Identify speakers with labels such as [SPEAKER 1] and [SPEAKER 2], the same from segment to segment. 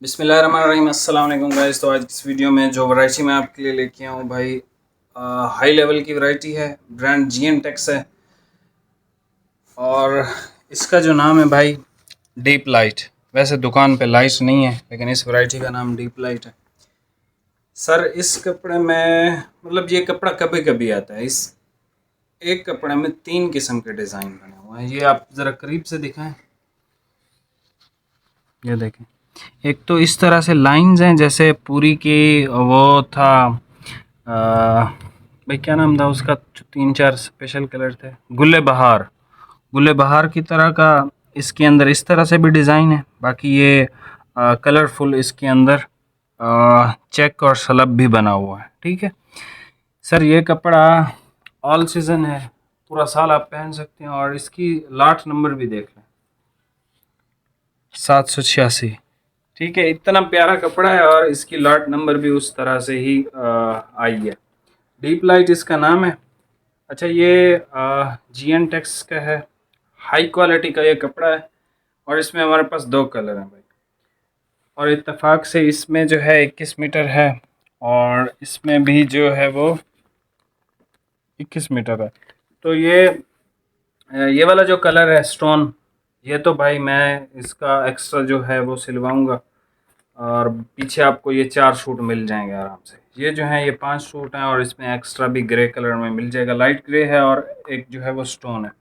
[SPEAKER 1] बिस्मिल्लाहिर्रहमानिर्रहीम। अस्सलाम वालेकुम गाइस। तो आज इस वीडियो में जो वैरायटी मैं आपके लिए लेके आया हूँ भाई, हाई लेवल की वैरायटी है। ब्रांड जीएन टेक्स है और इसका जो नाम है भाई डीप लाइट। वैसे दुकान पे लाइट नहीं है लेकिन इस वैरायटी का नाम डीप लाइट है। सर इस कपड़े में मतलब ये कपड़ा कभी कभी आता है। इस एक कपड़े में 3 किस्म के डिज़ाइन बने हुए हैं। ये आप ज़रा करीब से दिखाएं। ये देखें, एक तो इस तरह से लाइंस हैं जैसे पूरी की वो था भाई क्या नाम था उसका, 3-4 स्पेशल कलर थे। गुल्ले बहार, गुल्ले बहार की तरह का इसके अंदर इस तरह से भी डिज़ाइन है। बाकी ये कलरफुल इसके अंदर चेक और सलब भी बना हुआ है। ठीक है सर, ये कपड़ा ऑल सीज़न है, पूरा साल आप पहन सकते हैं। और इसकी लाट नंबर भी देख लें, 786। ठीक है, इतना प्यारा कपड़ा है और इसकी लॉट नंबर भी उस तरह से ही आई है। डीप लाइट इसका नाम है। अच्छा, ये जीएन टेक्स का है, हाई क्वालिटी का ये कपड़ा है। और इसमें हमारे पास 2 कलर हैं भाई। और इत्तेफाक से इसमें जो है 21 मीटर है और इसमें भी जो है वो 21 मीटर है। तो ये वाला जो कलर है स्टोन, ये तो भाई मैं इसका एक्स्ट्रा जो है वो सिलवाऊंगा। और पीछे आपको ये 4 सूट मिल जाएंगे आराम से। ये जो है ये 5 सूट हैं और इसमें एक्स्ट्रा भी ग्रे कलर में मिल जाएगा। लाइट ग्रे है और एक जो है वो स्टोन है।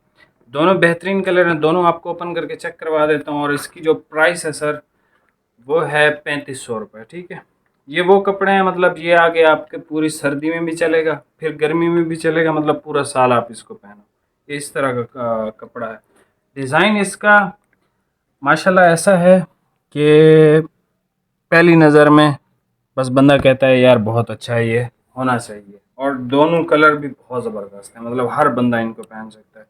[SPEAKER 1] दोनों बेहतरीन कलर हैं, दोनों आपको ओपन करके चेक करवा देता हूँ। और इसकी जो प्राइस है सर वो है 3500 रुपये। ठीक है, ये वो कपड़े हैं, मतलब ये आगे आपके पूरी सर्दी में भी चलेगा, फिर गर्मी में भी चलेगा, मतलब पूरा साल आप इसको पहनो। इस तरह का कपड़ा है। डिज़ाइन इसका माशाल्लाह ऐसा है कि पहली नज़र में बस बंदा कहता है यार बहुत अच्छा है, ये होना चाहिए। और दोनों कलर भी बहुत ज़बरदस्त है, मतलब हर बंदा इनको पहन सकता है।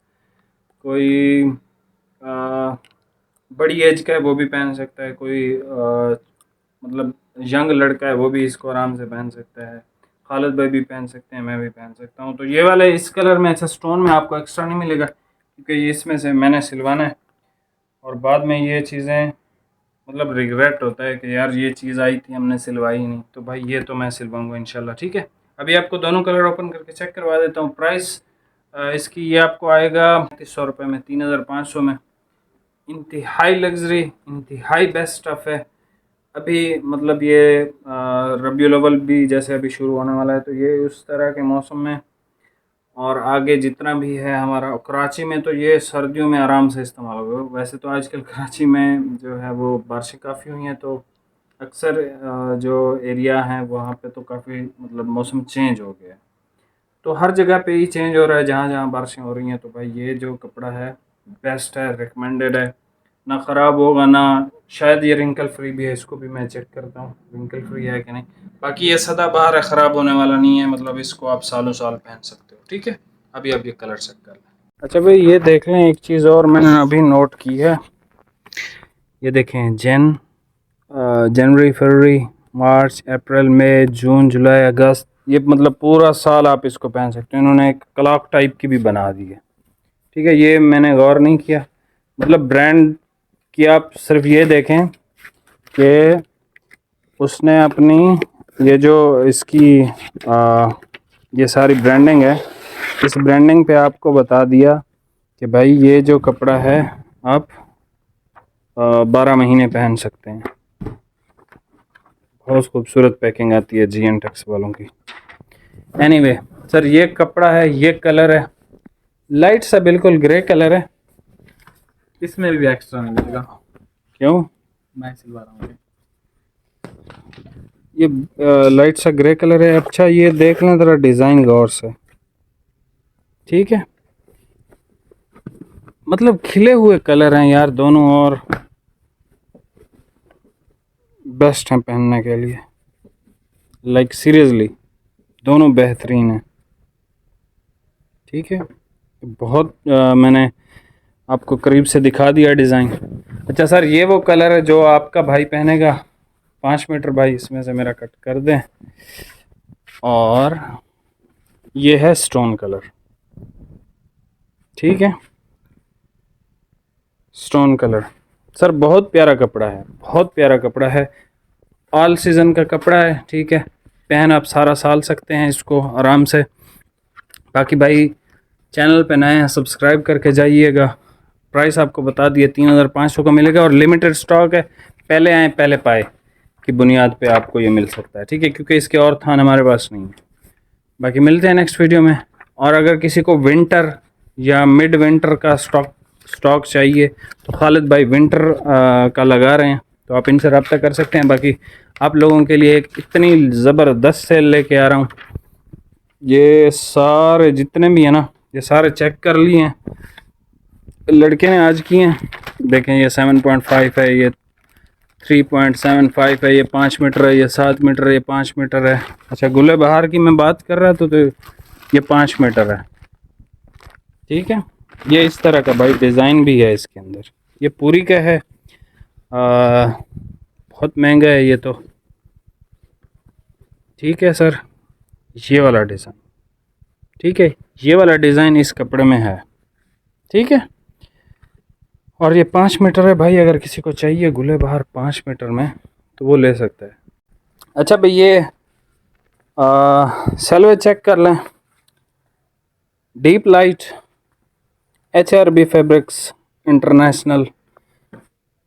[SPEAKER 1] कोई बड़ी एज का है वो भी पहन सकता है, कोई मतलब यंग लड़का है वो भी इसको आराम से पहन सकता है। खालिद भाई भी पहन सकते हैं, मैं भी पहन सकता हूँ। तो ये वाले इस कलर में, अच्छा स्टोन में आपको एक्स्ट्रा नहीं मिलेगा क्योंकि ये इसमें से मैंने सिलवाना है। और बाद में ये चीज़ें मतलब रिग्रेट होता है कि यार ये चीज़ आई थी हमने सिलवाई नहीं। तो भाई ये तो मैं सिलवाऊंगा इंशाल्लाह। ठीक है, अभी आपको दोनों कलर ओपन करके चेक करवा देता हूँ। प्राइस इसकी ये आपको आएगा 3500 रुपये में, 3500 में। इंतहाई लग्जरी, इंतहाई बेस्ट स्टफ़ है। अभी मतलब ये रबीउल अव्वल भी जैसे अभी शुरू होने वाला है, तो ये उस तरह के मौसम में और आगे जितना भी है हमारा कराची में, तो ये सर्दियों में आराम से इस्तेमाल होगा। वैसे तो आजकल कराची में जो है वो बारिशें काफ़ी हुई हैं, तो अक्सर जो एरिया हैं वहाँ पे तो काफ़ी मतलब मौसम चेंज हो गया है। तो हर जगह पे ही चेंज हो रहा है जहाँ जहाँ बारिशें हो रही हैं। तो भाई ये जो कपड़ा है बेस्ट है, रिकमेंडेड है, ना ख़राब होगा ना। शायद ये रिंकल फ्री भी है, इसको भी मैं चेक करता हूँ रिंकल फ्री है कि नहीं। बाकी ये सदाबहार है, ख़राब होने वाला नहीं है, मतलब इसको आप सालों साल पहन सकते हो। ठीक है, अभी आप ये कलर चेक कर लें। अच्छा भाई ये देख लें, एक चीज़ और मैंने अभी नोट की है। ये देखें, जनवरी, फरवरी, मार्च, अप्रैल, मई, जून, जुलाई, अगस्त, ये मतलब पूरा साल आप इसको पहन सकते हैं। इन्होंने एक क्लॉक टाइप की भी बना दी है। ठीक है, ये मैंने गौर नहीं किया, मतलब ब्रांड की आप सिर्फ ये देखें कि उसने अपनी ये जो इसकी ये सारी ब्रांडिंग है, इस ब्रांडिंग पे आपको बता दिया कि भाई ये जो कपड़ा है आप 12 महीने पहन सकते हैं। बहुत खूबसूरत पैकिंग आती है जीएन टेक्स वालों की। एनीवे सर, ये कपड़ा है, ये कलर है, लाइट सा बिल्कुल ग्रे कलर है।
[SPEAKER 2] इसमें भी एक्स्ट्रा मिलेगा,
[SPEAKER 1] क्यों?
[SPEAKER 2] मैं सिलवा रहा हूँ।
[SPEAKER 1] ये लाइट सा ग्रे कलर है। अच्छा ये देख लें ज़रा डिज़ाइन गौर से। ठीक है, मतलब खिले हुए कलर हैं यार दोनों, और बेस्ट हैं पहनने के लिए। लाइक सीरियसली दोनों बेहतरीन हैं। ठीक है, बहुत मैंने आपको करीब से दिखा दिया डिज़ाइन। अच्छा सर, ये वो कलर है जो आपका भाई पहनेगा। 5 मीटर भाई इसमें से मेरा कट कर दें। और ये है स्टोन कलर। ठीक है, स्टोन कलर सर बहुत प्यारा कपड़ा है, बहुत प्यारा कपड़ा है। ऑल सीज़न का कपड़ा है, ठीक है, पहन आप सारा साल सकते हैं इसको आराम से। बाकी भाई चैनल पे नए हैं सब्सक्राइब करके जाइएगा। प्राइस आपको बता दिए 3500 का मिलेगा और लिमिटेड स्टॉक है, पहले आए पहले पाए की बुनियाद पे आपको ये मिल सकता है, ठीक है, क्योंकि इसके और थान हमारे पास नहीं है। बाकी मिलते हैं नेक्स्ट वीडियो में। और अगर किसी को विंटर या मिड विंटर का स्टॉक चाहिए तो खालिद भाई विंटर का लगा रहे हैं, तो आप इनसे रब्ता कर सकते हैं। बाकी आप लोगों के लिए एक इतनी ज़बरदस्त सेल लेके आ रहा हूँ, ये सारे जितने भी हैं ना, ये सारे चेक कर लिए हैं लड़के ने आज किए हैं। देखें ये 7.5 है, ये 3.75 है, ये 5 मीटर है, ये 7 मीटर है, ये 5 मीटर है। अच्छा गुले बहार की मैं बात कर रहा था तो ये 5 मीटर है, ठीक है। ये इस तरह का भाई डिज़ाइन भी है इसके अंदर, ये पूरी का है, बहुत महंगा है ये तो, ठीक है सर। ये वाला डिज़ाइन, ठीक है, ये वाला डिज़ाइन इस कपड़े में है, ठीक है। और ये 5 मीटर है भाई, अगर किसी को चाहिए गुले बहार 5 मीटर में तो वो ले सकता है। अच्छा भाई ये सलवे चेक कर लें, deep light HRB fabrics international,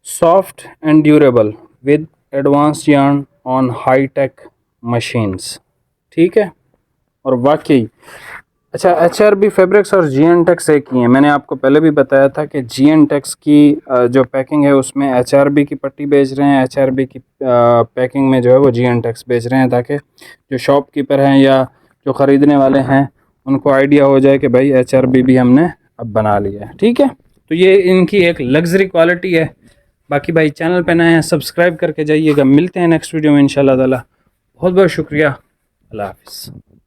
[SPEAKER 1] soft and durable with advance yarn on high tech machines, ठीक है। और वाकई अच्छा HRB फैब्रिक्स और GNTEX एक ही हैं। मैंने आपको पहले भी बताया था कि GNTEX की जो पैकिंग है उसमें HRB की पट्टी बेच रहे हैं, HRB की पैकिंग में जो है वो GNTEX बेच रहे हैं, ताकि जो शॉपकीपर हैं या जो ख़रीदने वाले हैं उनको आइडिया हो जाए कि भाई HRB भी हमने अब बना लिया है, ठीक है। तो ये इनकी एक लग्जरी क्वालिटी है। बाकी भाई चैनल पर नए हैं सब्सक्राइब करके जाइएगा। मिलते हैं नेक्स्ट वीडियो में इंशाल्लाह ताला। बहुत बहुत शुक्रिया, अल्लाह हाफ़िज़।